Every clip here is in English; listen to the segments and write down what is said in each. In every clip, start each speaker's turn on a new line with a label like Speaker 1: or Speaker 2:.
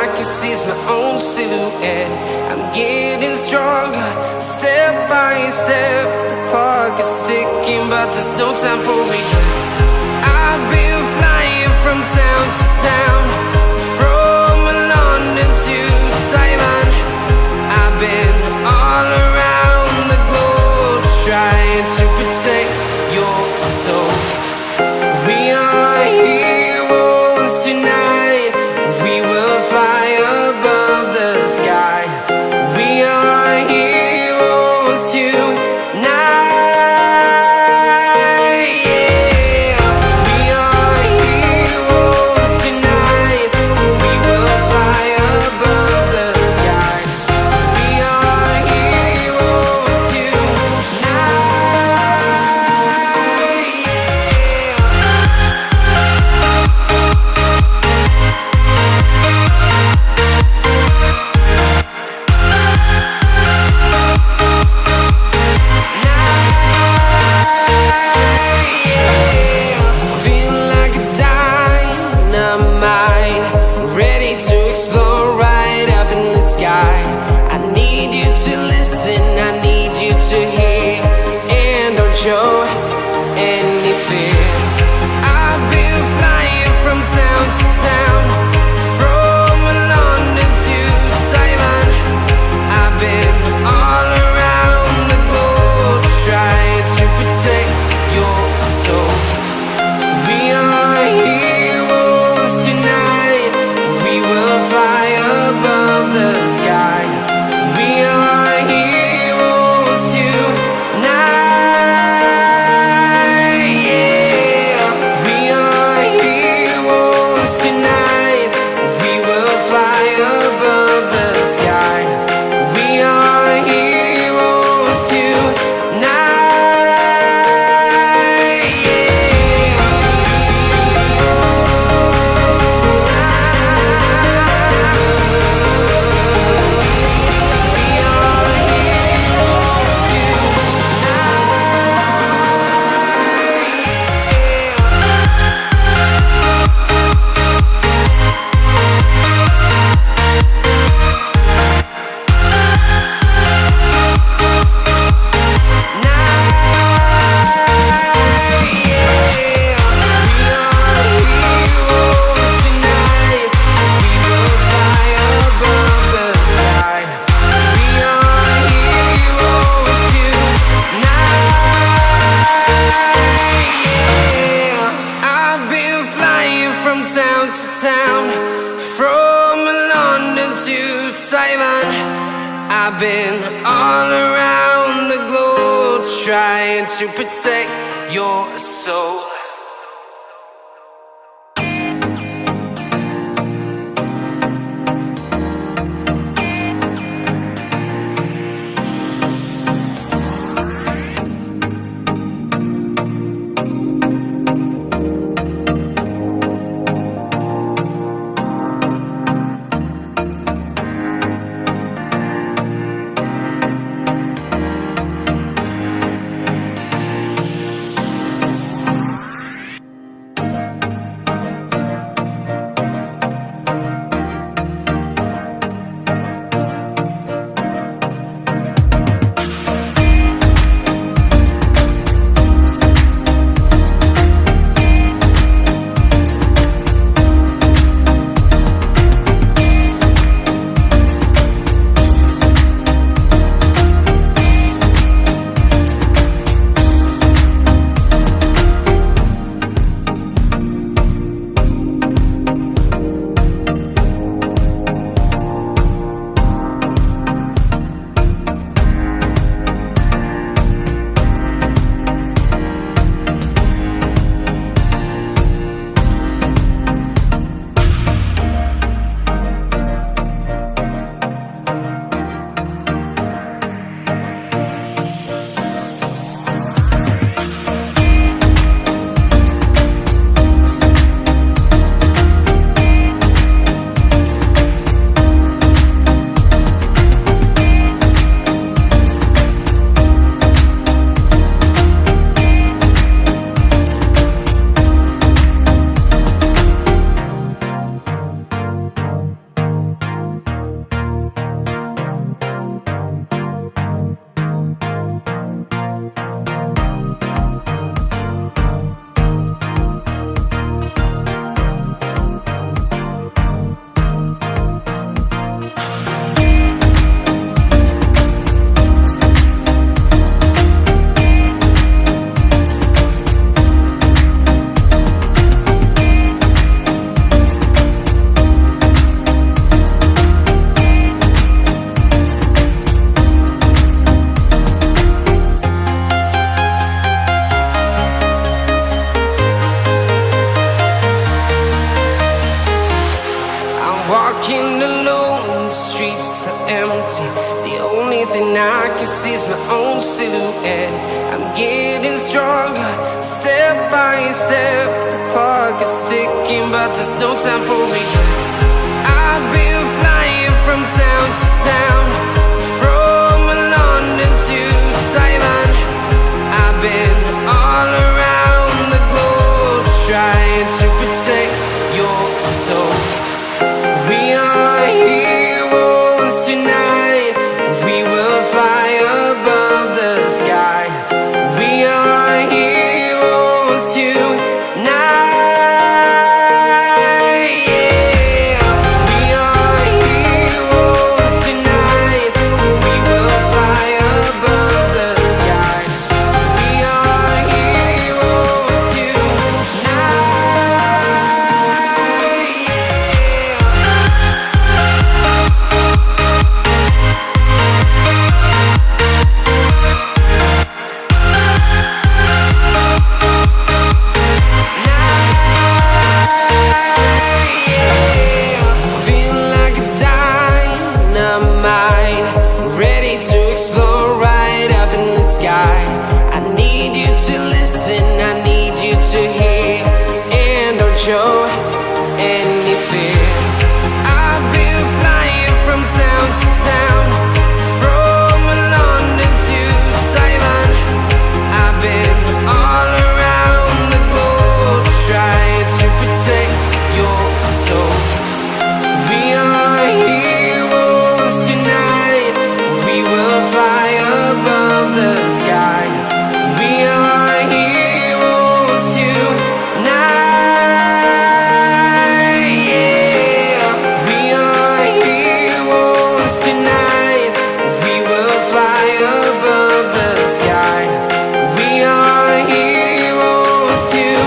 Speaker 1: I can seize my own silhouette. I'm getting stronger, step by step. The clock is ticking, but there's no time for regrets. I've been flying from town to town, from London to Taiwan. I've been all around the globe, trying to protect your soul. We are heroes tonight. We will fly above the sky. We are heroes tonight. Yeah. We are heroes tonight. We will fly above the sky. We are heroes tonight. Ready to explore right up in the sky. I need you to listen, I need you to hear, and don't show any fear. I've been flying from town to town, from London to Taiwan. I've been all around the globe, trying to protect your soul. We are heroes tonight. We will fly above the sky. We are heroes tonight. Yeah. We are heroes tonight. We will fly above the sky. We are heroes tonight. Town to town, from London to Taiwan. I've been all around the globe, trying to protect your soul. alone, the streets are empty. The only thing I can see is my own silhouette. I'm getting stronger, step by step. The clock is ticking, but there's no time for regrets. I've been flying from town to town, from London to Taiwan. I've been all around the globe, trying to protect your soul. We are heroes tonight. We will fly above the sky. We are heroes tonight. Yeah. We are heroes tonight. We will fly above the sky. We are heroes tonight. I need you to listen, I need you to hear, and don't show any fear. I've been flying from town to town, from London to Taiwan. I've been all around the globe, trying to protect your soul. We are heroes tonight. We will fly above the sky. We are heroes tonight. Yeah. We are heroes tonight. We will fly above the sky. We are heroes tonight.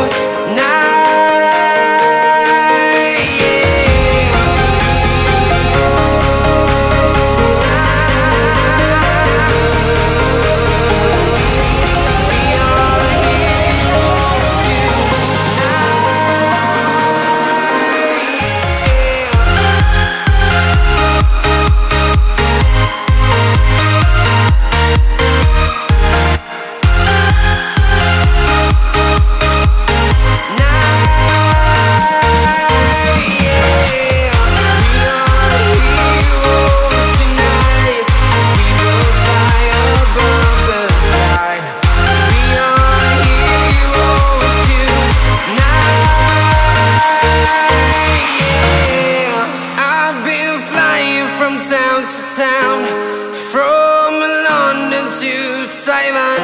Speaker 1: Town to town, from London to Taiwan.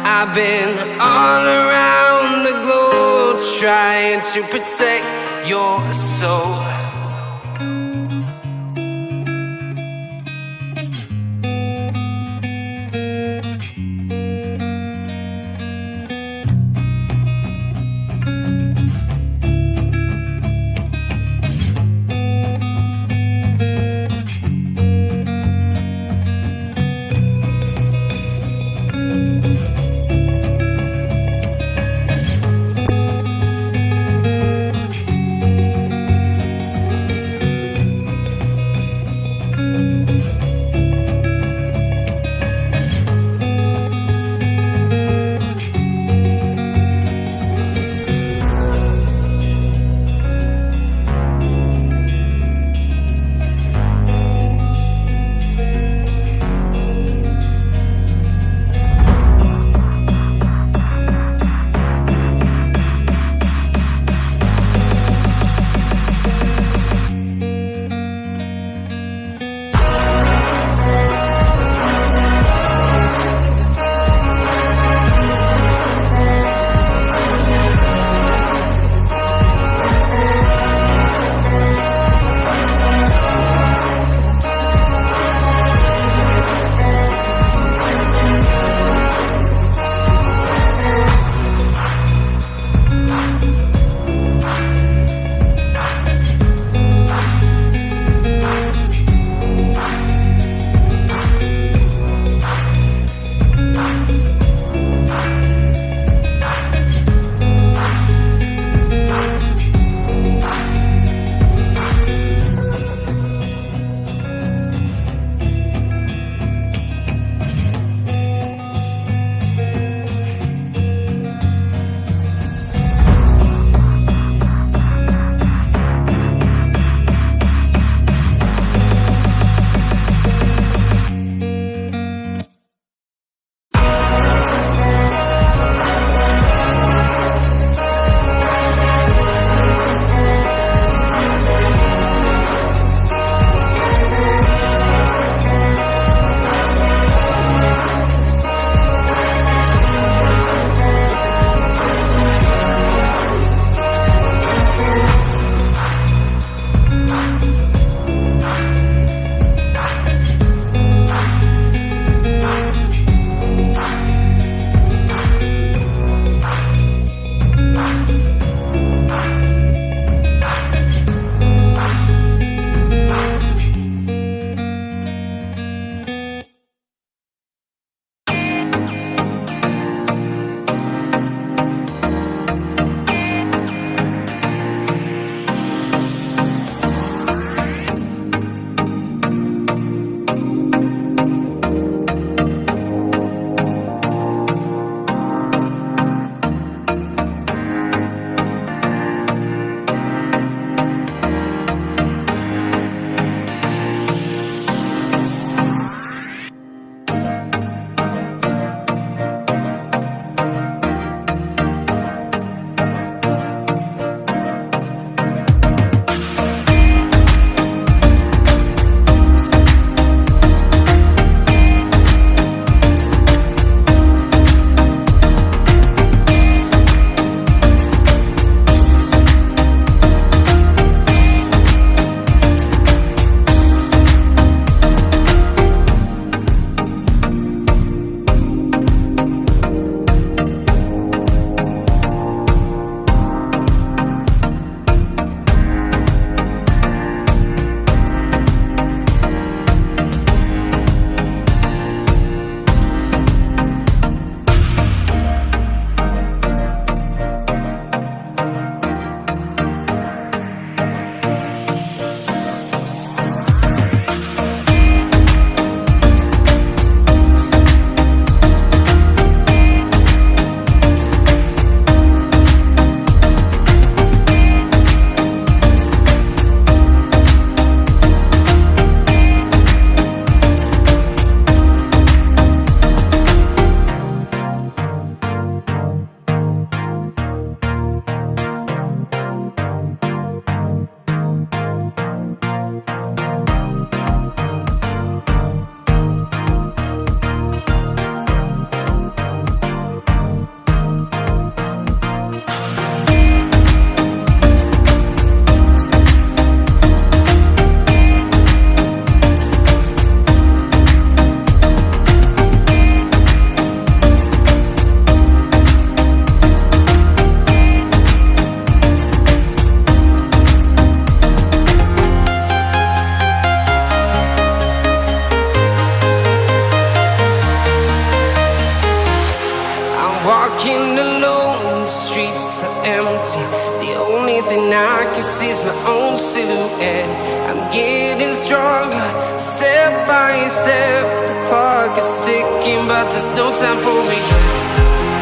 Speaker 1: I've been all around the globe, trying to protect your soul. Walking alone, the streets are empty. The only thing I can see is my own silhouette. I'm getting stronger, step by step. The clock is ticking, but there's no time for regrets.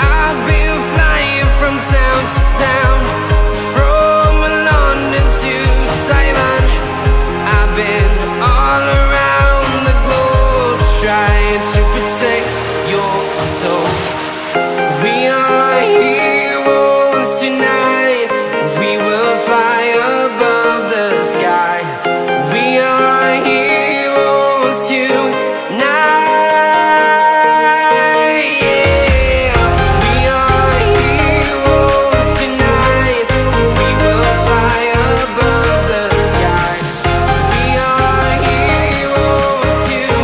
Speaker 1: I've been flying from town to town, from London to Taiwan. I've been all around the globe, trying to protect your soul. We are heroes tonight. We will fly above the sky. We are heroes tonight. Yeah. We are heroes tonight. We will fly above the sky. We are heroes tonight.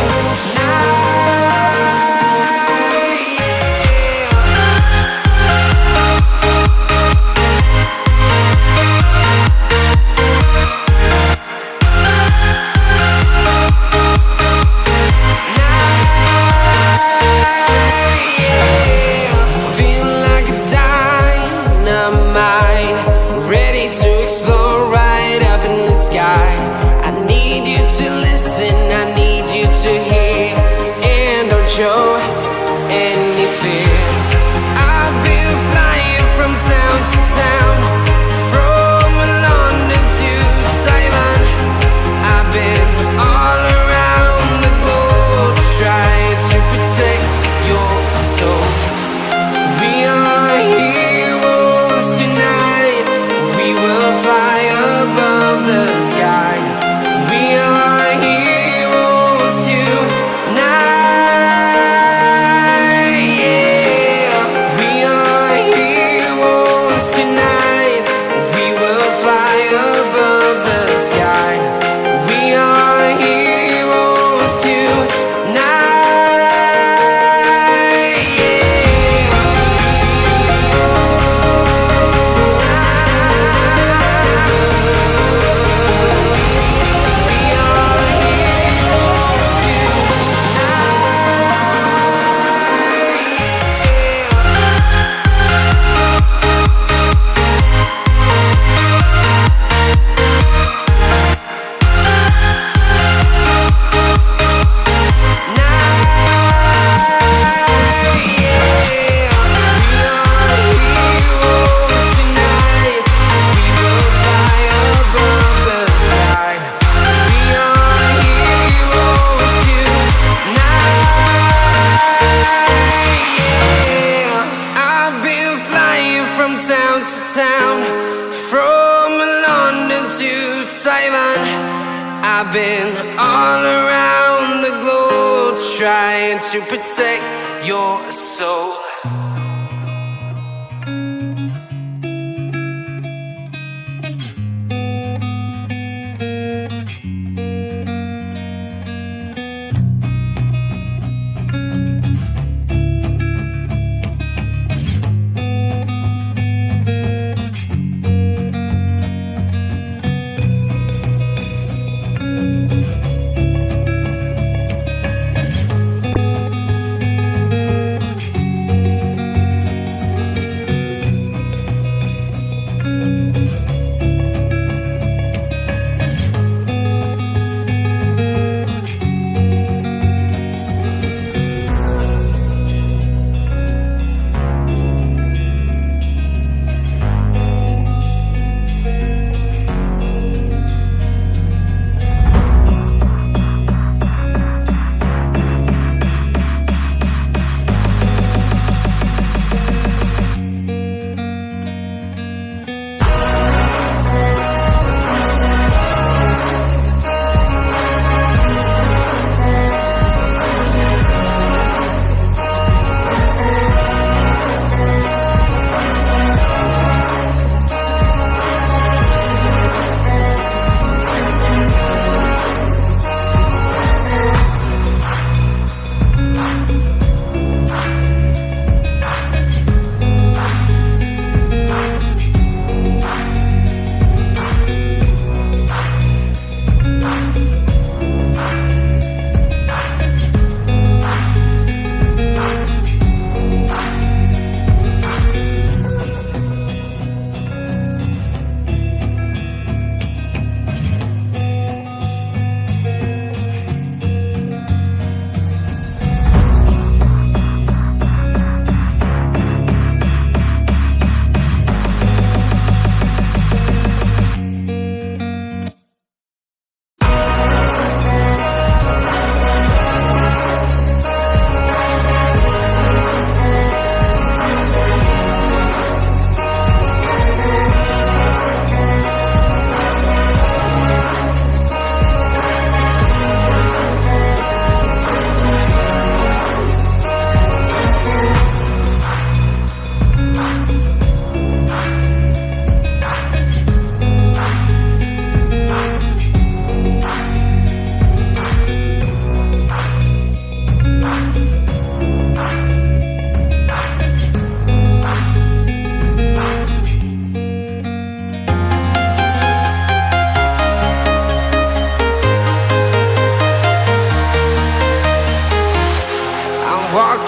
Speaker 1: I need you to hear, and don't show any fear. I've been flying from town to town, from London to Taiwan. I've been all around the globe, trying to protect your soul. We are heroes tonight. We will fly above the sky. We are heroes tonight. Yeah. We are heroes tonight. We will fly above the sky. We are heroes tonight. From town to town, from London to Taiwan. I've been all around the globe, trying to protect your soul.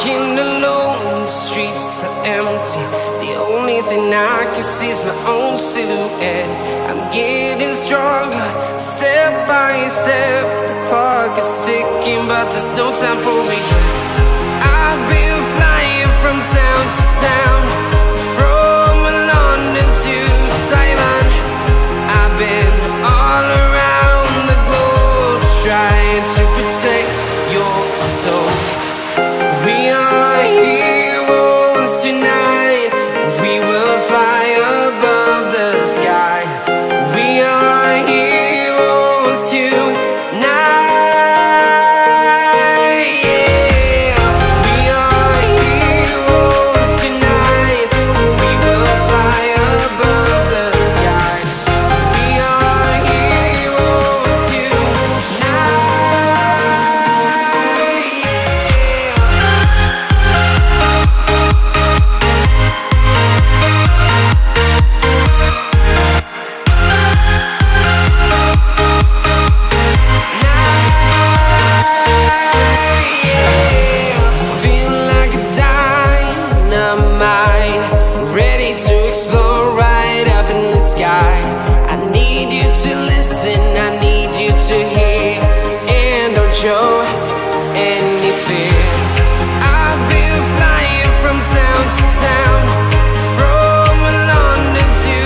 Speaker 1: walking alone, the streets are empty. The only thing I can see is my own silhouette. I'm getting stronger, step by step. The clock is ticking, but there's no time for regrets. I've been flying from town to town, from London to Taiwan. I've been all around the globe, trying to protect your soul. We are heroes tonight. We will fly above the sky. We are heroes tonight. Yeah. We are heroes tonight. We will fly above the sky. We are heroes I need you to listen, I need you to hear, and don't show any fear. I've been flying from town to town, from London to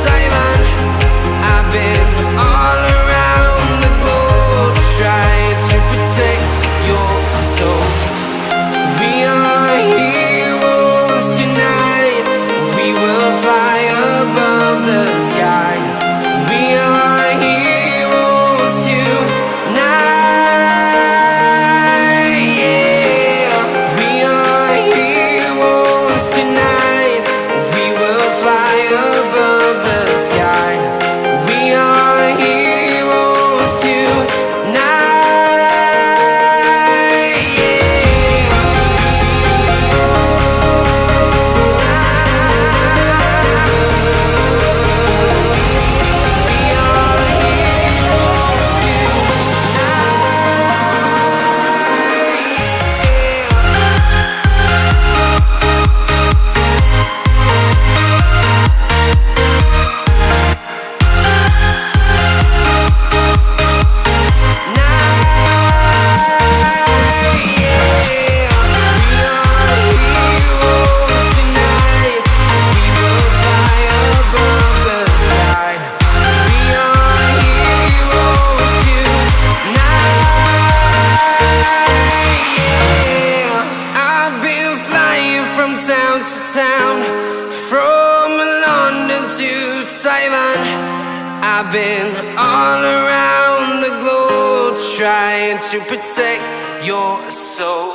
Speaker 1: Taiwan. I've been all around the globe, trying to protect your soul. We are heroes tonight. We will fly above the sky. We are heroes tonight. Yeah. We are heroes tonight. We will fly above the sky. We are heroes tonight. Town to town, from London to Taiwan. I've been all around the globe, trying to protect your soul.